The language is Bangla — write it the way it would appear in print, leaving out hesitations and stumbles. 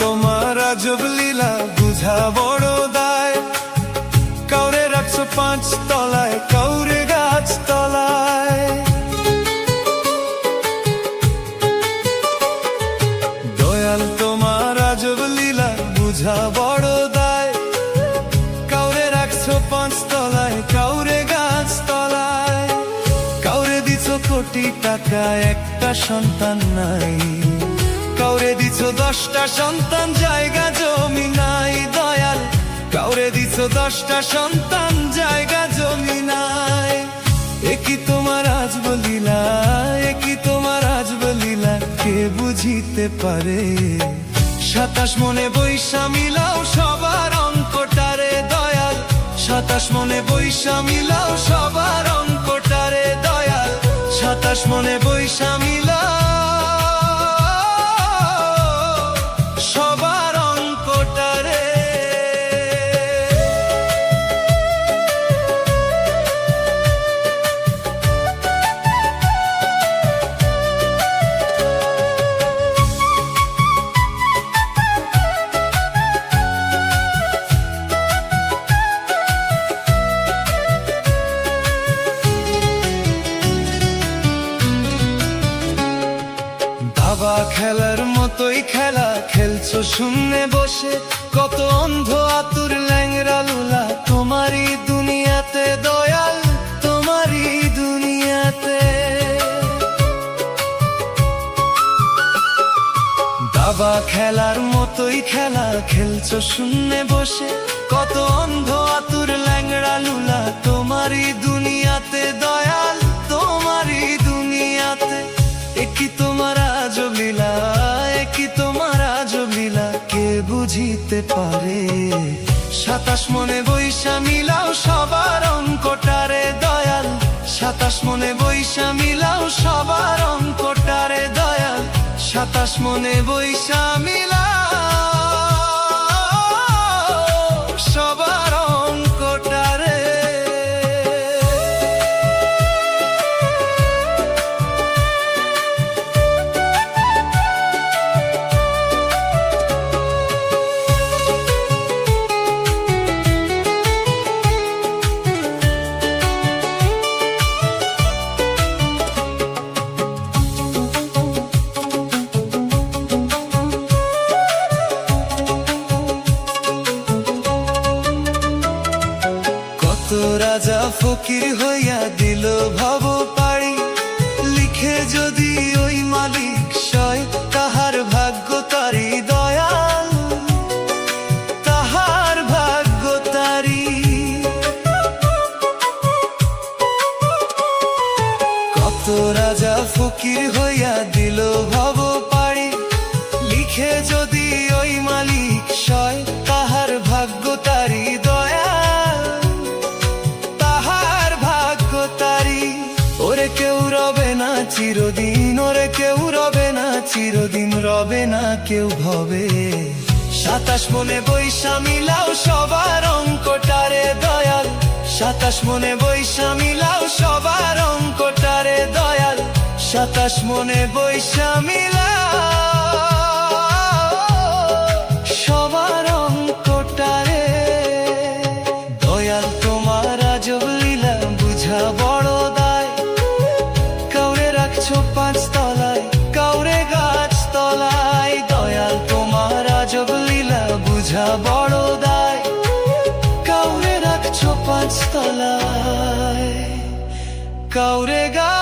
তোমার আজব লীলা বুঝা বড় দায়, কাউরে রাখছো 5 তলায়, কাউরে গাছ তলায়। দয়াল তোমার আজব লীলা বুঝা বড় দায়, কাউরে রাখছো 5 তলায়, কাউরে গাছ তলায়। কাউরে দিছো কোটি টাকা, একটা সন্তান নাই, কাউরে দিছো 10টা সন্তান, জায়গা জমি নাই। দয়াল কাউরে দিছো 10টা সন্তান, জায়গা জমি নাই। একই তোমার আজব লীলা, একই তোমার আজব লীলা, কে বুঝিতে পারে? 27 মনে বৈশা মিলাও সবার অঙ্কটারে দয়াল, 27 মনে বৈশা মিলাও সবার অঙ্কটারে দয়াল, 27 মনে বৈশা মিলাও সবার অঙ্কটারে। দাবা খেলার মতোই খেলা খেলছো শূন্যে বসে, কত অন্ধ আতুর ল্যাংরা লুলা তোমারই দুনিয়াতে দয়াল, তোমারই দুনিয়াতে। দাবা খেলার মতোই খেলা খেলছো শূন্যে বসে, কত অন্ধ আতুর ল্যাংরা লুলা তোমারই দুনিয়াতে দয়াল, তোমারই দুনিয়াতে। একই তোমার আজব লীলা, একই তোমার আজব লীলা, কে বুঝিতে পারে? 27 মনে বৈশা মিলাও সবার অঙ্কটারে দয়াল, 27 মনে বৈশা মিলাও সবার অঙ্কটারে দয়াল, 27 মনে বৈশা মিলাও সবার অঙ্কটারে। রাজা ফকির হইয়া দিল ভব পাড়ি, লিখে যদি ওই মালিক সয়, তাহার ভাগ্য তারি দয়াল, তাহার ভাগ্য তারি। কত রাজা ফকির হইয়া দিল ভব পাড়ি, লিখে যদি ওই মালিক সয়, তাহার ভাগ্য তারি দয়াল, তাহার ভাগ্য তারি। ওরে কেউ রবে না চিরদিন, ওরে কেউ রবে না চিরদিন, রবে না কেউ ভবে। 27 মনে বৈশা মিলাও সবার অঙ্কটারে দয়াল, 27 মনে বৈশা মিলাও সবার অঙ্কটারে দয়াল, 27 মনে বৈশা মিলাও সবার অঙ্কটারে। দয়াল তোমার আজব লীলা বুঝা বড় দায়, কাউরে রাখছো 5 তলায়, কাউরে গাছ তলায়। দয়াল তোমার আজব লীলা বুঝা বড় দায়, কাউরে রাখছো 5 তলায়, কাউরে গাছ